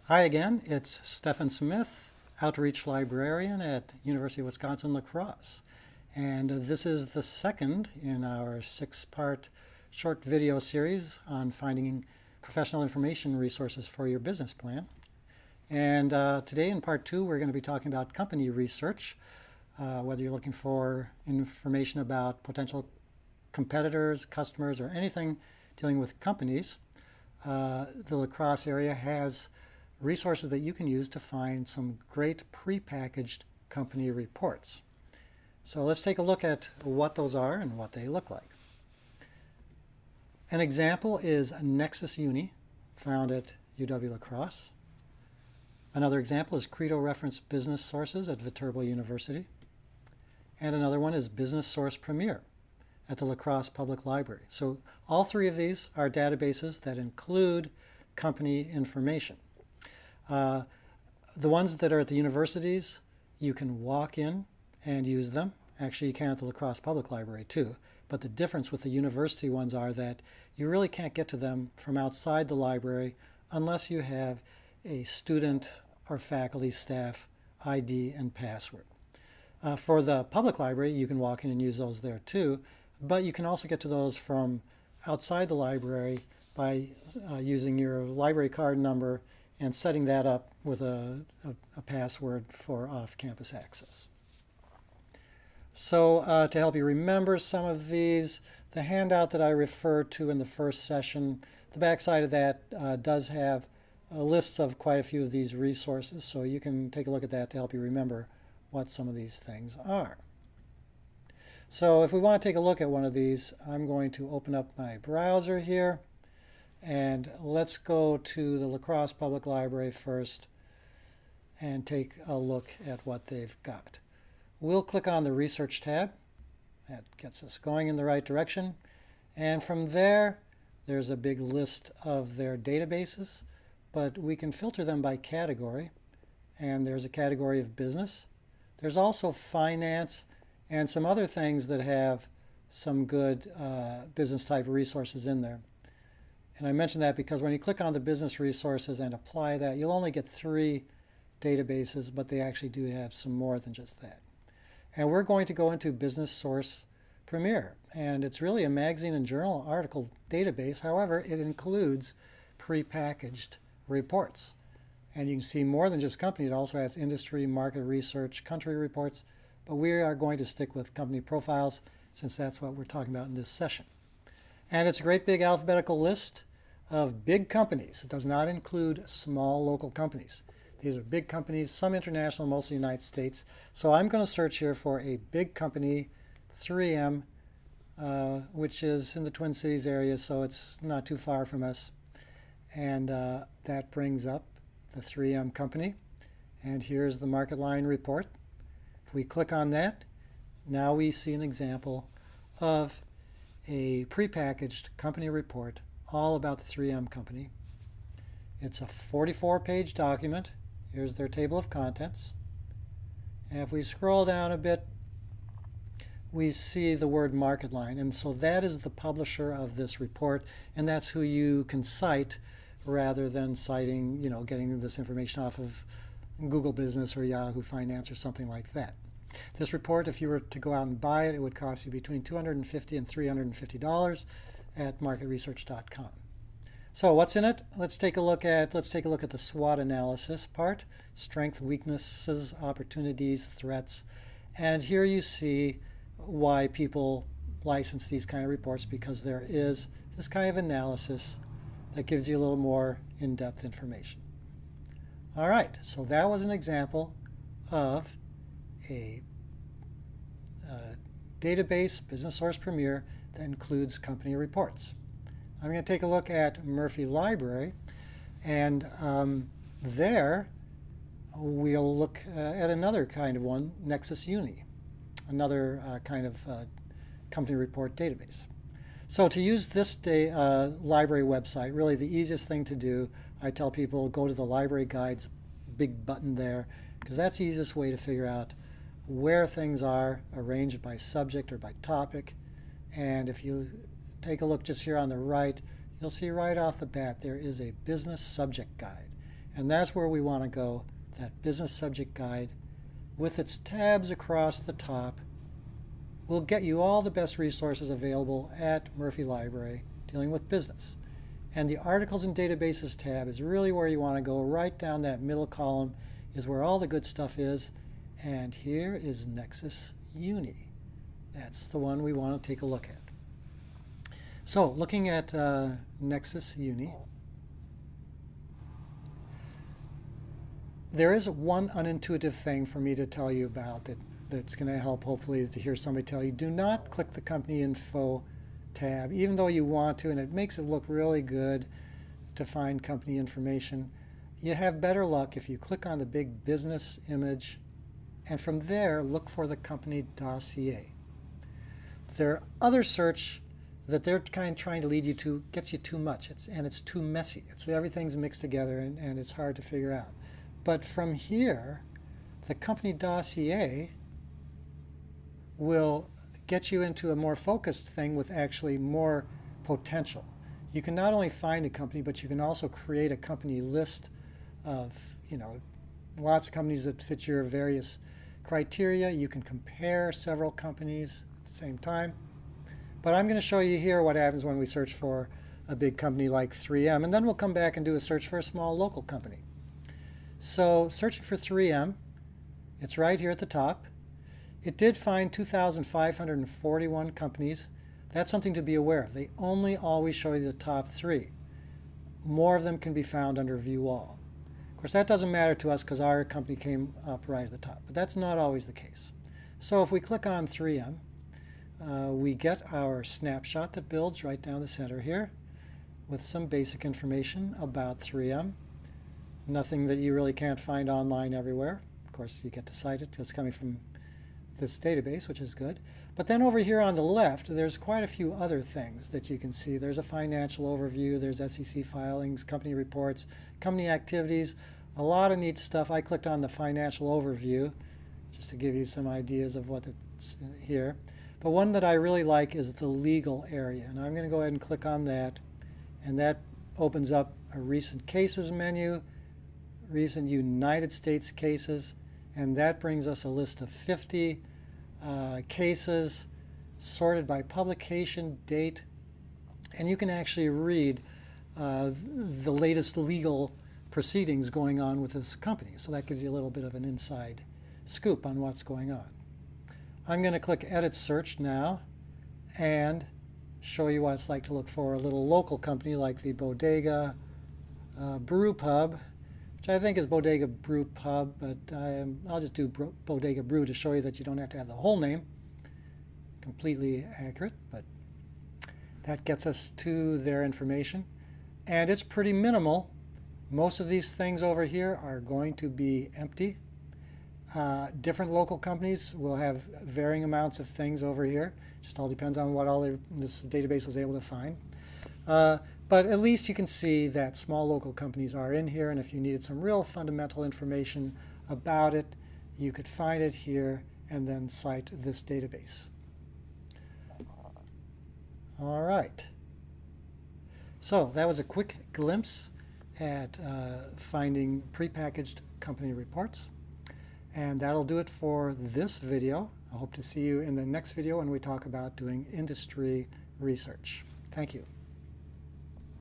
Hi again, it's Stephen Smith, Outreach Librarian at University of Wisconsin-La Crosse. And this is the second in our six-part short video series on finding professional information resources for your business plan. And today in part two, we're going to be talking about company research, whether you're looking for information about potential competitors, customers, or anything dealing with companies. The La Crosse area has resources that you can use to find some great prepackaged company reports. So let's take a look at what those are and what they look like. An example is Nexus Uni, found at UW-La Crosse. Another example is Credo Reference Business Sources at Viterbo University. And another one is Business Source Premier at the La Crosse Public Library. So all three of these are databases that include company information. The ones that are at the universities, you can walk in and use them. Actually, you can at the La Crosse Public Library too. But the difference with the university ones are that you really can't get to them from outside the library unless you have a student or faculty staff ID and password. For the public library, you can walk in and use those there too, but you can also get to those from outside the library by using your library card number and setting that up with a password for off-campus access. So to help you remember some of these, the handout that I referred to in the first session, the backside of that does have lists of quite a few of these resources, so you can take a look at that to help you remember what some of these things are. So if we want to take a look at one of these, I'm going to open up my browser here. And let's go to the La Crosse Public Library first and take a look at what they've got. We'll click on the Research tab. That gets us going in the right direction. And from there, there's a big list of their databases, but we can filter them by category. And there's a category of business. There's also finance and some other things that have some good business type resources in there. And I mention that because when you click on the business resources and apply that, you'll only get 3 databases, but they actually do have some more than just that. And we're going to go into Business Source Premier. And it's really a magazine and journal article database. However, it includes prepackaged reports. And you can see more than just company. It also has industry, market research, country reports. But we are going to stick with company profiles since that's what we're talking about in this session. And it's a great big alphabetical list of big companies. It does not include small local companies. These are big companies, some international, mostly United States. So I'm going to search here for a big company, 3M, which is in the Twin Cities area, so it's not too far from us. And that brings up the 3M company. And here's the market line report. If we click on that, now we see an example of a prepackaged company report all about the 3M company. It's a 44-page document. Here's their table of contents. And if we scroll down a bit, we see the word market line. And so that is the publisher of this report, and that's who you can cite rather than citing, getting this information off of Google Business or Yahoo Finance or something like that. This report, if you were to go out and buy it, it would cost you between $250 and $350 at marketresearch.com. So what's in it? Let's take a look at the SWOT analysis part: strengths, weaknesses, opportunities, threats. And here you see why people license these kind of reports, because there is this kind of analysis that gives you a little more in-depth information. All right, so that was an example of a database, Business Source Premier, that includes company reports. I'm going to take a look at Murphy Library, and there we'll look at another kind of one, Nexus Uni, another kind of company report database. So to use this library website, really the easiest thing to do, I tell people go to the library guides, big button there, because that's the easiest way to figure out where things are arranged by subject or by topic. And if you take a look just here on the right, you'll see right off the bat there is a business subject guide. And that's where we want to go, that business subject guide with its tabs across the top will get you all the best resources available at Murphy Library dealing with business. And the Articles and Databases tab is really where you want to go. Right down that middle column is where all the good stuff is. And here is Nexus Uni. That's the one we want to take a look at. So looking at Nexus Uni, there is one unintuitive thing for me to tell you about that's going to help, hopefully, to hear somebody tell you. Do not click the company info tab, even though you want to, and it makes it look really good to find company information. You have better luck if you click on the big business image, and from there, look for the company dossier. Their other search that they're kind of trying to lead you to gets you too much, and it's too messy. Everything's mixed together, and it's hard to figure out. But from here, the company dossier will get you into a more focused thing with actually more potential. You can not only find a company, but you can also create a company list of, lots of companies that fit your various criteria. You can compare several companies at the same time. But I'm going to show you here what happens when we search for a big company like 3M, and then we'll come back and do a search for a small local company. So searching for 3M, it's right here at the top. It did find 2,541 companies. That's something to be aware of. They only always show you the top 3. More of them can be found under View All. Of course, that doesn't matter to us because our company came up right at the top, but that's not always the case. So if we click on 3M, we get our snapshot that builds right down the center here with some basic information about 3M. Nothing that you really can't find online everywhere. Of course, you get to cite it. It's coming from this database, which is good. But then over here on the left, there's quite a few other things that you can see. There's a financial overview. There's SEC filings, company reports, company activities, a lot of neat stuff. I clicked on the financial overview just to give you some ideas of what's here. But one that I really like is the legal area. And I'm going to go ahead and click on that. And that opens up a recent cases menu, recent United States cases, and that brings us a list of 50 cases sorted by publication date, and you can actually read the latest legal proceedings going on with this company. So that gives you a little bit of an inside scoop on what's going on. I'm going to click Edit Search now and show you what it's like to look for a little local company like the Bodega Brew Pub, which I think is Bodega Brew Pub, but I'll just do Bodega Brew to show you that you don't have to have the whole name. Completely accurate, but that gets us to their information. And it's pretty minimal. Most of these things over here are going to be empty. Different local companies will have varying amounts of things over here. Just all depends on what this database was able to find. But at least you can see that small local companies are in here, and if you needed some real fundamental information about it, you could find it here and then cite this database. All right. So that was a quick glimpse at finding prepackaged company reports. And that'll do it for this video. I hope to see you in the next video when we talk about doing industry research. Thank you.